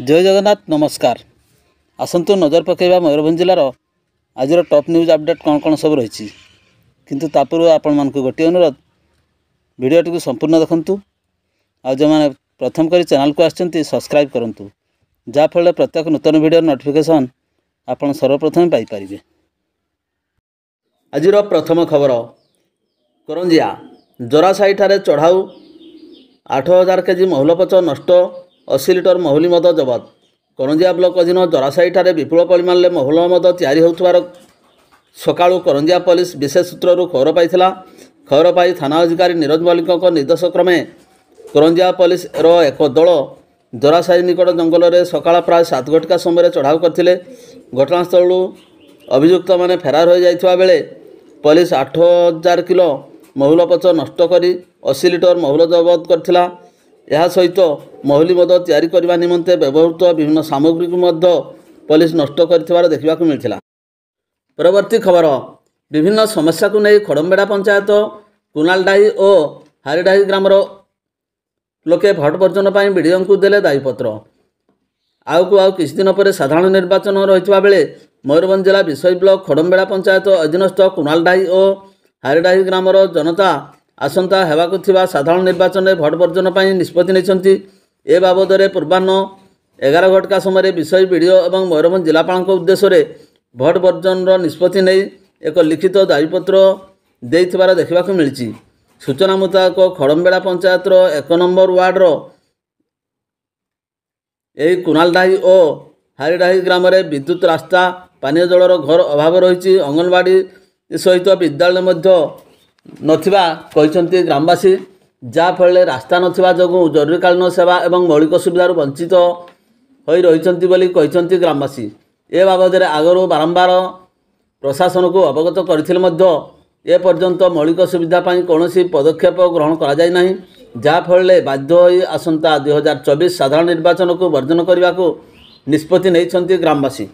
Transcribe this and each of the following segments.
जय जगन्नाथ नमस्कार। आसतु नजर पकेबा मयूरभंज जिलार आज टॉप न्यूज अपडेट कौन कौन सब रही किंतु पूर्व आपण मान गोटे अनुरोध वीडियोटी को संपूर्ण देखंतु आ जो मैंने प्रथम करी चैनल को आछंती सब्सक्राइब करंतु जाफल प्रत्येक नूतन वीडियो नोटिफिकेशन आपण सर्वप्रथम पाई परिबे। आज प्रथम खबर करंजिया जोरासाई ठारे चढ़ाऊ 8000 केजी महुलपच नष्ट 80 लिटर महुली मद जबत। करंजिया ब्लॉक अधीन जोरासाई ठारे विपुल परिमाण में महुल मद तैयारी होउथबार सकाळु करंजिया पुलिस विशेष सूत्रରୁ खबर पाइथिला। खबर पाई थाना अधिकारी नीरज मल्लिक निर्देश क्रमे करंजिया पुलिस एक दल जोरासाई निकट जंगल में सकाळ प्राय 7 घटिका समय चढ़ाऊ करथिले। घटनास्थल अभियुक्त माने फेरार हो जाइथिबा बेले पुलिस 8000 किलो महुलपच नष्ट करी 80 लिटर महुल जबत करथिला। यह सहित महुली मद तैयारी करने निमंते व्यवहृत विभिन्न सामग्री को मध्य पुलिस नष्ट कर देखा मिलता। परवर्ती खबर विभिन्न समस्या को नहीं खड़मबेड़ा पंचायत कुनालडाही और हारीडाही ग्रामर लोके भोट बर्जन पर विडीओ को देले दायीपत्र। आउ किसी दिन पर साधारण निर्वाचन रही बेले मयूरभंज जिला विषय ब्लॉक खड़मबेड़ा पंचायत अधीनस्थ कुनालडाही और हारीडाही ग्रामर जनता आसंता हेबाकु थिबा साधारण निर्वाचन में भोट बर्जन पर निष्पत्ति नहीं। ए बाबद में पूर्वाह्न 11 घटिका समय विषय वीडियो और मयूरभंज जिलापाल उद्देश्य भोट बर्जन निष्पत्ति नहीं एक लिखित दायीपत्र देथिबार देखा मिली। सूचना मुताबक खड़मबेड़ा पंचायत 1 नंबर वार्डर यही कुनालडाही और हारीडाही ग्राम में विद्युत रास्ता पानीय जलर घर अभाव रही। अंगनवाड़ी सहित विद्यालय नथिबा कहते ग्रामवासी जाफल रास्ता नथिबा जगु जरूरीकालीन सेवा एवं मौलिक सुविधार वंचित हो रही कहते ग्रामवासी। ए बाबद आगरू बारंबार प्रशासन को अवगत करते पर्यंत मौलिक सुविधा कौन पदक्षेप ग्रहण करा जाफल बाध्य होई आसंता 2024 साधारण निर्वाचन को वर्जन करने को निष्पत्ति नहीं ग्रामवासी।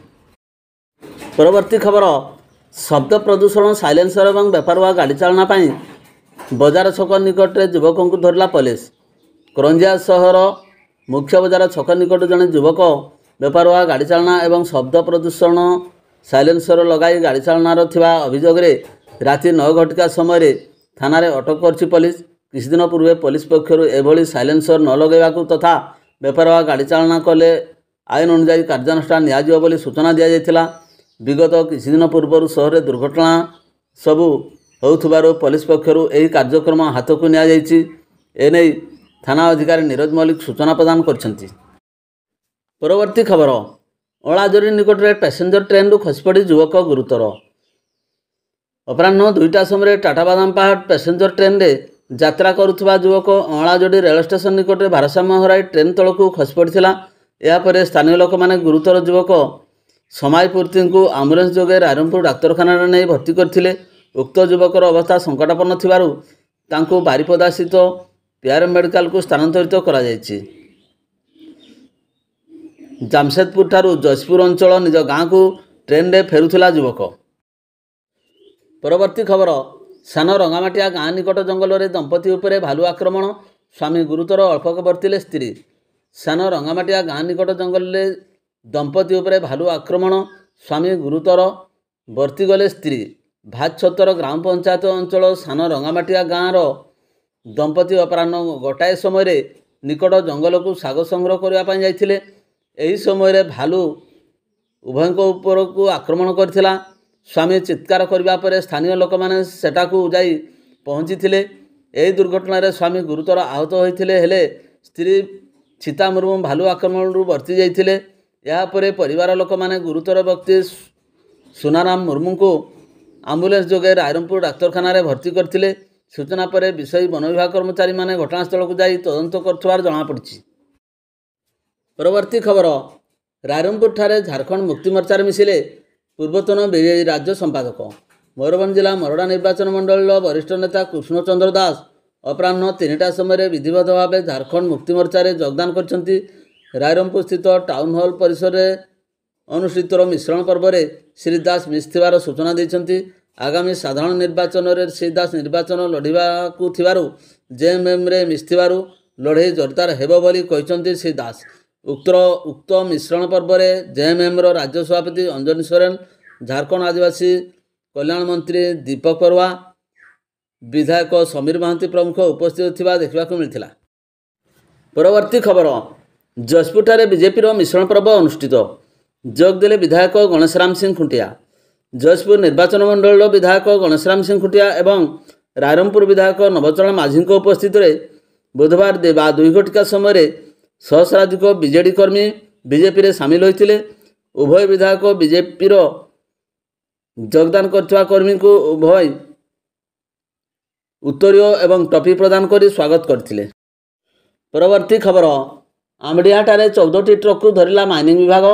परवर्ती खबर शब्द प्रदूषण साइलेंसर और बेपारुआ गाड़ी चालना बजार छक निकट में युवक को धरला पुलिस। करंजिया सहर मुख्य बजार छक निकट जड़े युवक बेपारुआ गाड़ी चालना एवं शब्द प्रदूषण साइलेंसर लगाई गाड़ी चालनार अभियोग राति 9 घटिका समय थाना अटक कर पुलिस। किसी दिन पूर्व पुलिस पक्षर एभली साइलेंसर न लगेगा तथा बेपारुआ गाड़ी चालना कले आईन अनुजाई कार्यानुष्ठान नियाजिबो बोली सूचना दी जाइथिला। विगत किसी दिन पूर्व सहर दुर्घटना सबू होउथबारो पुलिस पक्षर यही कार्यक्रम हाथ को नि थाना अधिकारी नीरज मल्लिक सूचना प्रदान करछंती। परवर्ती खबर अलाजोरी निकट में पैसेंजर ट्रेन रु खसपड़ी युवक गुरुतर। अपराह्न 2टा समय टाटा बादाम पहाड़ पैसेंजर ट्रेन रे यात्रा करुवा युवक अलाजोड़ी रेल स्टेशन निकट में भारसाम्य हराई ट्रेन तल को खसपड़ा। यापर स्थानीय लोक मैंने गुरुतर युवक समायपूर्ति को आम्बुलेंस जोगे रायरंगपुर डाक्तरखाना नहीं भर्ती करथिले। उक्त युवकर अवस्था संकटापन्न थिबारु तांको बारिपदा स्थित पीआरएम मेडिकल को स्थानांतरित करा जायछि। जामशेदपुर ठारू जयपुर अंचल निज गाँ को ट्रेन रे फेरुथिला युवक। परवर्ती खबर सान रंगामाटिया गाँ निकट जंगल में दंपति उपरे भालू आक्रमण स्वामी गुरुतर अल्पक बर्तिले स्त्री। सान रंगामाटिया गाँ निकट जंगल में दंपति उपरे भालू आक्रमण स्वामी गुरुतर बर्तीगले स्त्री। भातछतर ग्राम पंचायत अंचल सान रंगामाटिया गाँव दंपति अपराह्न गोटाए समय निकट जंगल को साग संग्रह करने जाइथिले। एही समय भालू उभय उपर को आक्रमण करथिला। स्वामी चित्कार करबा परे स्थानीय लोक माने सेटाकू जाई पहुँची थिले। एही दुर्घटना स्वामी गुरुतर आहत होइथिले हेले स्त्री चिता मुर्मू भालू आक्रमण बर्ती जाइथिले। यापर परिवार लोक माने गुरुतर व्यक्ति सुनाराम मुर्मू को आम्बुलेंस जोगे रायरंगपुर डाक्तरखाना भर्ती करथिले। सूचना पर विषय वन विभाग कर्मचारी माने घटनास्थल को जाई तदंत करथुवार जणा पड़छि। परवर्ती खबर रायरंगपुर ठारे झारखंड मुक्ति मोर्चार मिसिले पूर्वतन बीजेपी राज्य संपादक। मयूरभंज जिला मरड़ा निर्वाचन मंडल वरिष्ठ नेता कृष्णचंद्र दास अपराह्न 3टा समय विधिवत भाव झारखंड मुक्ति मोर्चार योगदान करछंती। रायरंगपुर स्थित टाउन हॉल परिसर में अनुष्ठित मिश्रण पर्व में श्री दास मिशिथिबार सूचना देछंती। आगामी साधारण निर्वाचन में श्री दास निर्वाचन लड़ाकू जेएमएम रे मिशिथिबारु लड़े जोरदार हेबो बोली कहते श्री दास। उक्त मिश्रण पर्व में जेएमएम राज्य सभापति अंजनी सोरेन, झारखंड आदिवासी कल्याण मंत्री दीपक बरुआ, विधायक समीर महांती प्रमुख उपस्थित थिबा देखा मिलता। परवर्ती खबर, जजपुर बीजेपी मिश्रण पर्व अनुष्ठित, जोगदेले विधायक गणेशराम सिंह खुंटिया। जजपुर निर्वाचन मंडल विधायक गणेशराम सिंह खुंटिया एवं रायरंगपुर विधायक नवचरण माझी उपस्थित बुधवार 2 घटिका समय सहस्राधिक बीजेडी कर्मी बीजेपी सामिल होते। उभय विधायक बीजेपी योगदान करथिबा कर्मी को उभय उत्तरीय एवं टॉफी प्रदान कर स्वागत करथिले। परवर्ती खबर, आमडिहाटारे 14टी ट्रक को धरिला माइनिंग विभाग,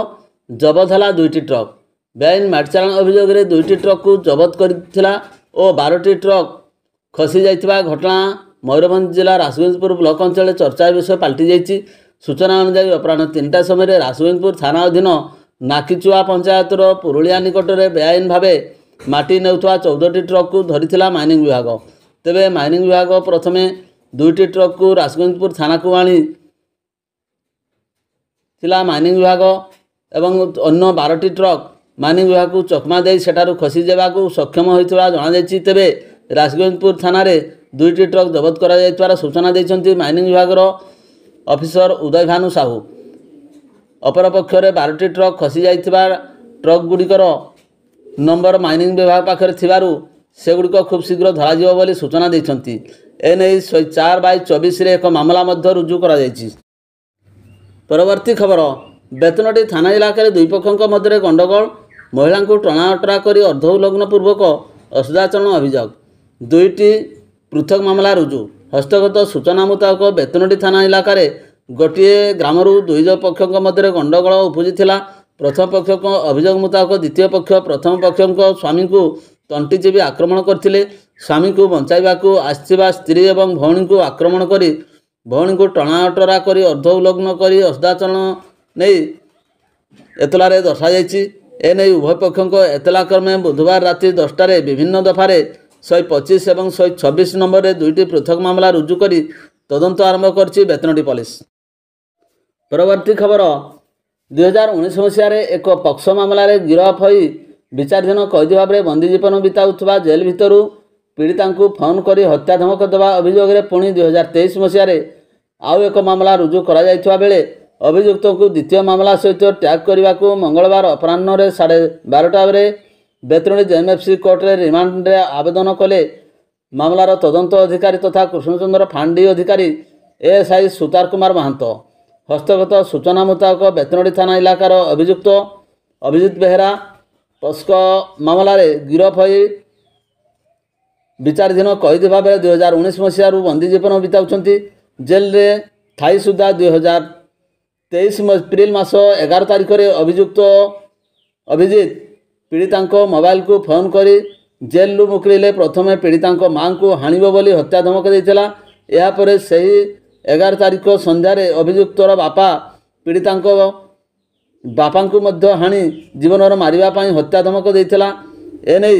जबत है 2टी ट्रक। बेआईन माटी चालाण अभियोग में 2टी ट्रक को जबत करथिला और 12टी ट्रक खसी जाइथिबा घटना मयूरभंज जिला रासगंजपुर ब्लॉक अंचल चर्चा विषय पलटि जाइछि। सूचना अनुसार अपराह 3टा समय रासगंजपुर थाना अधीन नाकीचुआ पंचायतर पुरुलिया निकट में बेआईन भावे माटी नेउथवा 14टी ट्रक को धरिथिला माइनिंग विभाग। तेबे माइनिंग विभाग प्रथमे 2टी ट्रक को रासगंजपुर थाना को आनी थिला माइनिंग विभाग एवं अन्य 12टी ट्रक माइनिंग विभाग को चकमा दे सेठारु खसी जावाकू सक्षम होइतबा जणा जायछि। तेबे रासगंजपुर थाना रे 2टी ट्रक जबत करा जायतवार सूचना दैछन्ति माइनिंग विभाग ऑफिसर उदय भानु साहू। अपरपक्ष 12टी ट्रक खसी जाइथिबा ट्रक गुड़िकर नंबर माइनिंग विभाग पाखरे थिबारु सेगुड़िक खूब शीघ्र धराजिव बोली सूचना दैछन्ति। एने 4/24 रे एक मामला मध्य रुजु करा जायछि। परवर्ती खबर, बेतनटी थाना इलाका रे दुई पक्षों मध्य गंडगोल, महिला को टणाटरा कर अर्धउलग्न पूर्वक असदाचरण अभियोग, 2टी पृथक मामला रुजु। हस्तगत सूचना मुताबक बेतनटी थाना इलाका रे गोटे ग्रामरू 2 पक्षों मध्य गंडगोल उपजिथिला। प्रथम पक्ष अभियोग मुताबक द्वितीय पक्ष प्रथम पक्ष स्वामी को तंटी चिबी आक्रमण करथिले। स्वामी को बंचाइबाकू आसिथिबा स्त्री एवं भौणी को आक्रमण करी भौणी को टणाटरा करी अर्धउलग्न करी असदाचरण नहीं एतलारे दर्शा जाइछि। एने उभय पक्षों एतला क्रमे बुधवार राति 10टारे विभिन्न दफारे 125 एवं 126 नंबर रे 2टी पृथक मामला रुजु करी तदंत आरंभ करछि बेतनटी पुलिस। परवर्ती खबर, 2019 मसीह एक पक्ष मामला रे गिरफ होई विचाराधीन कैदी भाव में बंदी जीवन बिताउथबा जेल भितरु पीड़िता को फोन कर हत्या धमक देवा अभियोग में पुणी 2023 मसीह आउ एक मामला रुजु करा जाइथबा बेले अभियुक्त को द्वितीय मामला सहित ट्याग करने को मंगलवार अपराह्न 12:30 बजे बेतनटी जेएमएफसी कोर्ट रे रिमांड रे आवेदन कले। मामलार तदंत अधिकारी तथा कृष्णचंद्र फांडी अधिकारी एएसआई सुतार कुमार महांतो। हस्तगत सूचना मुताबक बेतनटी थाना इलाकार अभियुक्त अभिजित बेहेरा पस्को मामला रे गिरफ होई विचाराधीन कैदी भाव में 2019 मसीह बंदी जीवन बिताउछंती। जेल रे थाई सुधा 2023 एप्रिल मास 11 तारिख रे अभियुक्त अभिजित पीड़िता मोबाइल को फोन कर जेल रु मुकले। प्रथमे पीड़िता माँ को हाणिब बोली हत्या धमक देइथिला। यापर से 11 तारिख संध्यारे अभियुक्तर बापा पीड़िता बापा को मध्य हाणी जीवन मारिबा पई हत्या धमक देइथिला। एने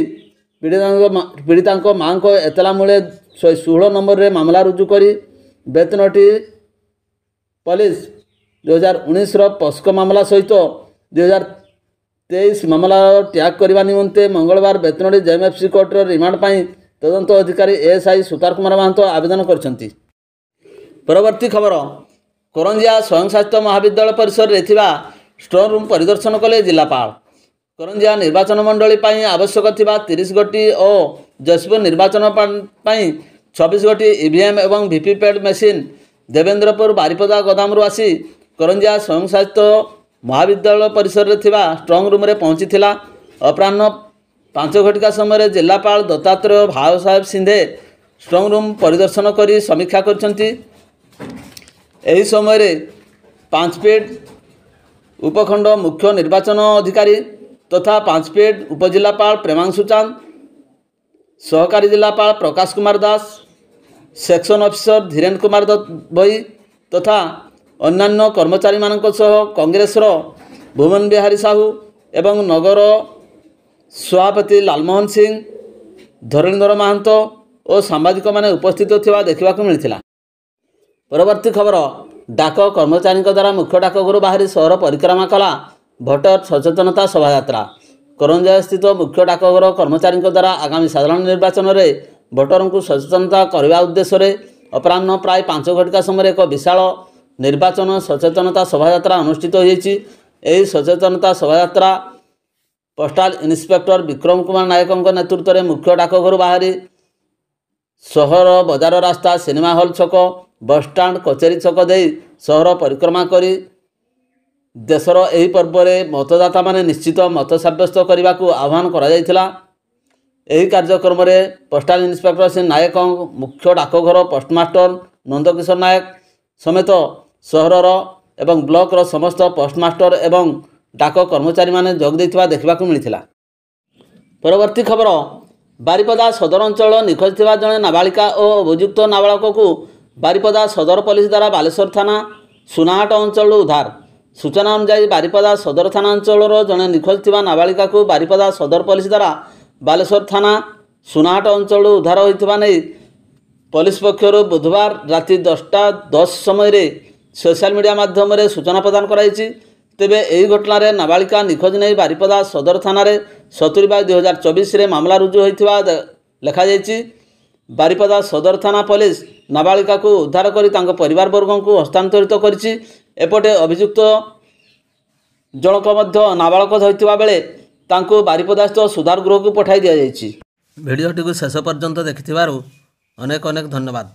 पीड़िता माँ को एतला मूले 116 नंबर रे मामला रुजु करी बेतनटी पुलिस 2019 पस्को मामला सहित 2023 मामला ट्याग करने निमंते मंगलवार बेतनटी जेएमएफसी कोर्ट रिमांड पाई तदंत अधिकारी एएसआई सुतार कुमार महांतो आवेदन करछंती। परवर्ती खबर, करंजिया स्वयं शासित महाविद्यालय परिसर रे थिबा स्ट्रॉन्ग रूम परिदर्शन कले जिलापाल। करंजिया निर्वाचन मंडली पाई आवश्यक थिबा 30 गोटी और जसपुर निर्वाचन पाई 26 गोटी ईवीएम एवं वीवीपैट मशीन देवेंद्रपुर बारिपदा गोदामरू आसी करंजिया स्वयं शासित महाविद्यालय परिसर रे थिबा स्ट्रॉन्ग रूम रे पहुंची थिला। अपराह्न 5 घटिका समय जिलापाल दत्तात्रेय भाव साहेब सिंधे स्ट्रॉन्ग रूम परिदर्शन करी समीक्षा करछंती। एही समय 5 फीट उपखंड मुख्य निर्वाचन अधिकारी तथा 5 फीट उपजिलापाल प्रेमांशु चांद, सहकारी जिलापाल प्रकाश कुमार दास, सेक्शन ऑफिसर धीरेन कुमार भई तथा अन्यान्य कर्मचारी मानक सह कांग्रेसर भुवन बिहारी साहू एवं नगर सभापति लालमोहन सिंह, धरणीधर महांतो और सांबादिक माने उपस्थित थिबा देखिबाकू मिलिथिला। परवर्ती खबर, डाक कर्मचारी द्वारा मुख्य डाकघर बाहरी सहर परिक्रमा कला भोटर सचेतनता शोभायात्रा। करंजिया स्थित मुख्य डाकघर कर्मचारी द्वारा आगामी साधारण निर्वाचन में भोटर को सचेतनता करने उद्देश्य अपराह्न प्राय 5 घटिका समय एक विशाल निर्वाचन सचेतनता शोभायात्रा अनुष्ठित होती। यह सचेतनता शोभायात्रा पोस्टाल इन्स्पेक्टर विक्रम कुमार नायक नेतृत्व में मुख्य डाकघर बाहरी सहर बजार रास्ता सिनेमा हॉल छक बसस्टाण्ड कचेरी छक दे सहर परिक्रमा करी देशर यही पर्व में मतदाता माने निश्चित मत सब्यस्त करने को आह्वान करा जायथिला। यही कार्यक्रम में पोस्टाल इन्स्पेक्टर श्री नायक मुख्य डाकघर पोस्टमास्टर नंदकिशोर नायक समेत सहरर एवं ब्लॉकर समस्त पोस्टमास्टर एवं डाक कर्मचारी माने जोग देथिबा देखिबाकू मिलिथिला। परवर्ती खबर बारिपदा सदर अंचल निखोज थिबा जणे नाबालिका और अभियुक्त नाबालक को बारिपदा सदर पुलिस द्वारा बालेश्वर थाना सुनाहाट अंचल उद्धार। सूचना अनुसार बारिपदा सदर थाना अंचल जड़े निखोज थिबा नाबालिका को बारिपदा सदर पुलिस द्वारा बालेश्वर थाना सुनाहाट अंचल उद्धार होइथिबा नै पुलिस पक्षर बुधवार राति 10:10 समय सोशल मीडिया माध्यम सूचना प्रदान कराई। तेबे यही घटना नाबालिका निखोज नहीं बारिपदा सदर थाना 70/2024 मामला रुजु होइथिबा लिखाଯାଇଛି। बारिपदा सदर थाना पुलिस नाबालिका को उद्धार करी तांको परिवार वर्ग को हस्तांतरित करिछि। एपटे अभियुक्त जनक मध्य नाबालक होइथिबा बेले तांको बारिपदा स्थित सुधार गृह को पठाई दिया जाइछि। भिडियोटी को शेष पर्यंत देखिथिबारु अनेक अनेक धन्यवाद।